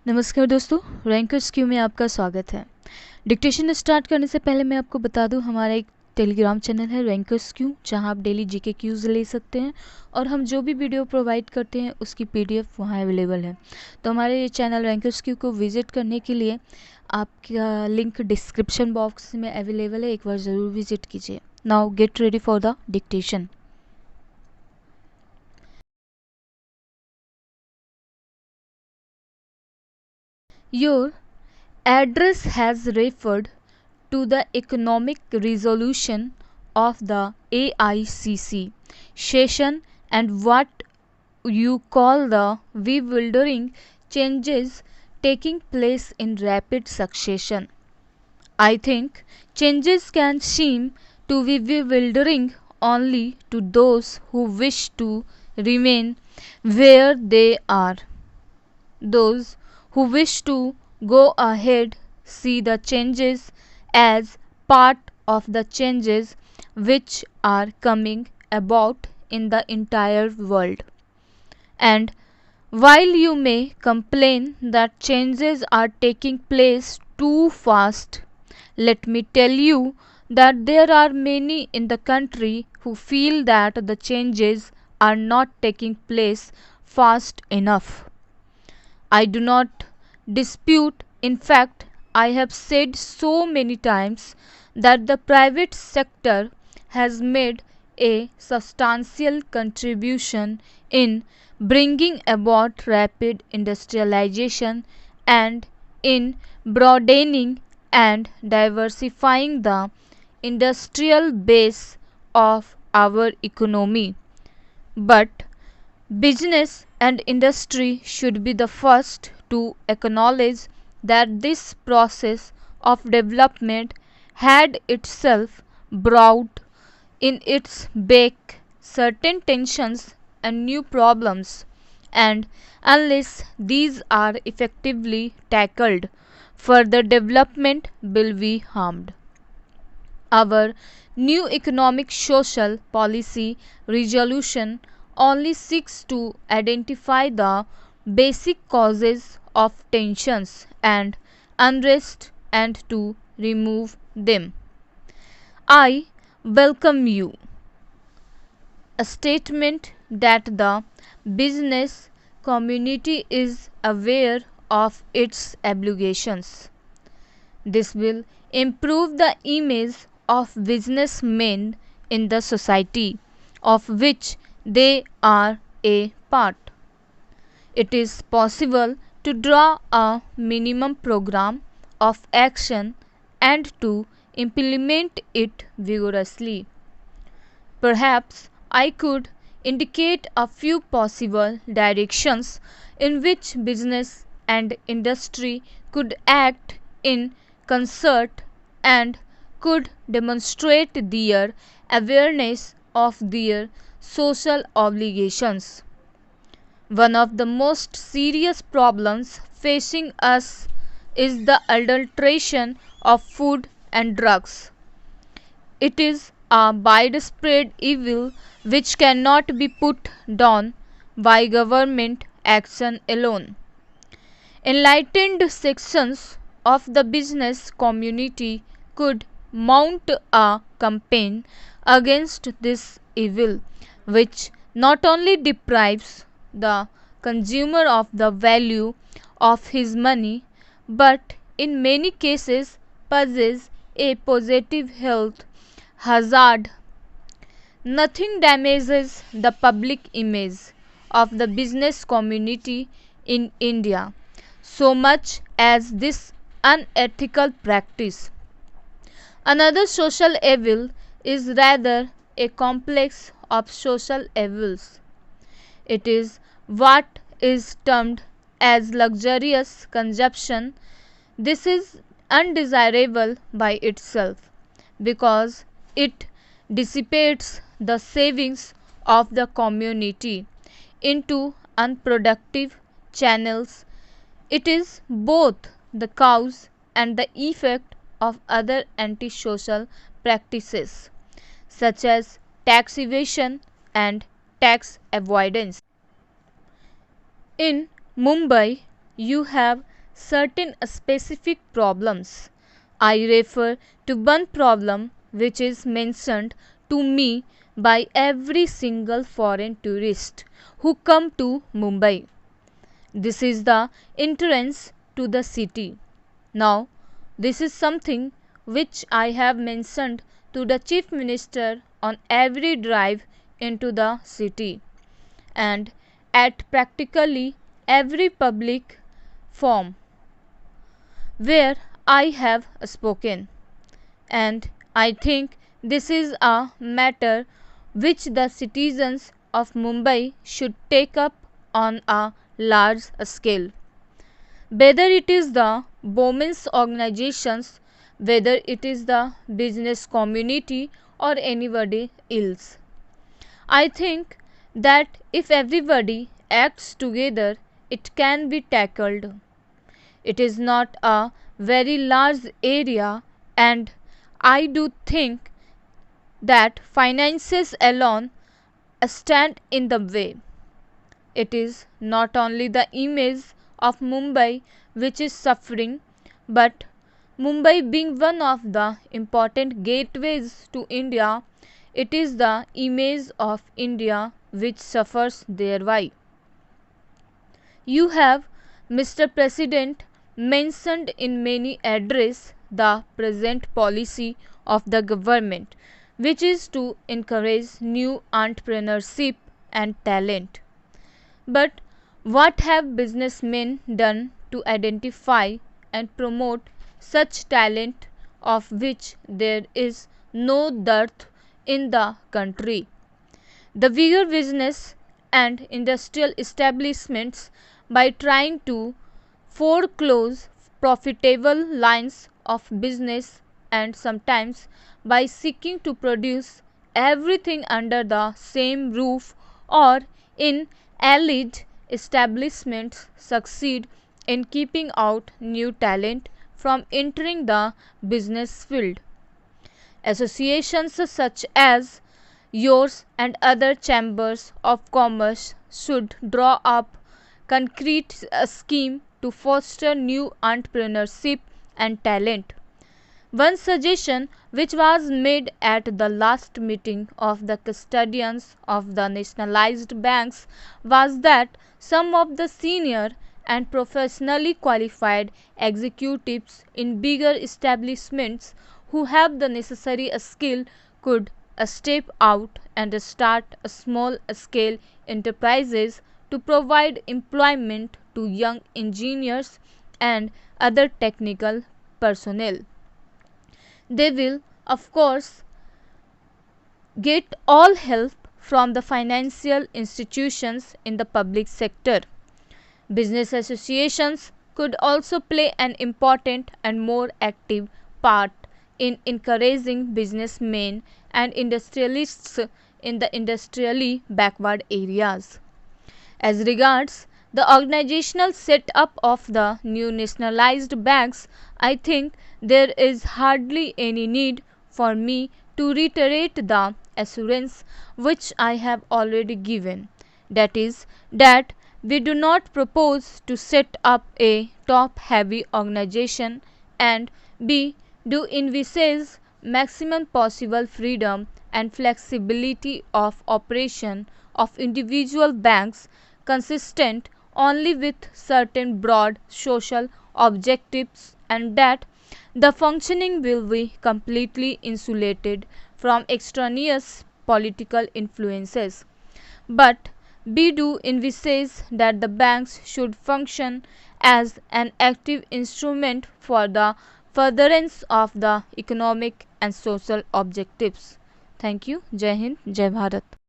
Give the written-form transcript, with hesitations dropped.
नमस्कार दोस्तों, rankers Q में आपका स्वागत है। डिक्टेशन स्टार्ट करने से पहले मैं आपको बता दूं, हमारा एक टेलीग्राम चैनल है रैंकर्स क्यू, जहां आप डेली जीके क्यूज़ ले सकते हैं और हम जो भी वीडियो प्रोवाइड करते हैं उसकी पीडीएफ वहां अवेलेबल है। तो हमारे चैनल रैंकर्स क्यू को विजिट करने के लिए आपका लिंक डिस्क्रिप्शन बॉक्स में अवेलेबल है, एक बार ज़रूर विजिट कीजिए। Now get ready for the dictation. Your address has referred to the economic resolution of the AICC session and what you call the bewildering changes taking place in rapid succession. I think changes can seem to be bewildering only to those who wish to remain where they are. Those who wish to go ahead see the changes as part of the changes which are coming about in the entire world. And while you may complain that changes are taking place too fast, let me tell you that there are many in the country who feel that the changes are not taking place fast enough. I do not dispute, in fact, I have said so many times that the private sector has made a substantial contribution in bringing about rapid industrialization and in broadening and diversifying the industrial base of our economy. But business and industry should be the first to acknowledge that this process of development had itself brought in its wake certain tensions and new problems, and unless these are effectively tackled, further development will be harmed. Our new economic social policy resolution only seeks to identify the basic causes of tensions and unrest and to remove them. I welcome you a statement that the business community is aware of its obligations. This will improve the image of businessmen in the society of which they are a part. It is possible to draw a minimum program of action and to implement it vigorously. Perhaps I could indicate a few possible directions in which business and industry could act in concert and could demonstrate their awareness of their social obligations. One of the most serious problems facing us is the adulteration of food and drugs. It is a widespread evil which cannot be put down by government action alone. Enlightened sections of the business community could mount a campaign against this evil, which not only deprives the consumer of the value of his money, but in many cases poses a positive health hazard. Nothing damages the public image of the business community in India so much as this unethical practice. Another social evil is rather a complex of social evils. It is what is termed as luxurious consumption. This is undesirable by itself because it dissipates the savings of the community into unproductive channels. It is both the cause and the effect of other antisocial practices such as tax evasion and tax avoidance. In Mumbai, you have certain specific problems. I refer to one problem which is mentioned to me by every single foreign tourist who come to Mumbai. This is the entrance to the city. Now, this is something which I have mentioned to the Chief Minister on every drive into the city and at practically every public forum where I have spoken. And I think this is a matter which the citizens of Mumbai should take up on a large scale. Whether it is the women's organizations, whether it is the business community or anybody else. I think that if everybody acts together, it can be tackled. It is not a very large area, and I do think that finances alone stand in the way. It is not only the image of Mumbai which is suffering, but Mumbai being one of the important gateways to India, it is the image of India which suffers thereby. You have, Mr. President, mentioned in many addresses the present policy of the government, which is to encourage new entrepreneurship and talent. But what have businessmen done to identify and promote such talent of which there is no dearth in the country? The bigger business and industrial establishments, by trying to foreclose profitable lines of business and sometimes by seeking to produce everything under the same roof or in allied establishments, succeed in keeping out new talent from entering the business field. Associations such as yours and other chambers of commerce should draw up concrete scheme to foster new entrepreneurship and talent. One suggestion which was made at the last meeting of the custodians of the nationalized banks was that some of the senior and professionally qualified executives in bigger establishments who have the necessary skill could step out and start small scale enterprises to provide employment to young engineers and other technical personnel. They will, of course, get all help from the financial institutions in the public sector. Business associations could also play an important and more active part in encouraging businessmen and industrialists in the industrially backward areas. As regards the organizational setup of the new nationalized banks, I think there is hardly any need for me to reiterate the assurance which I have already given. That is, that we do not propose to set up a top-heavy organization, and we do envisage maximum possible freedom and flexibility of operation of individual banks consistent only with certain broad social objectives, and that the functioning will be completely insulated from extraneous political influences. But we do envisage that the banks should function as an active instrument for the furtherance of the economic and social objectives. Thank you. Jai Hind, Jai Bharat.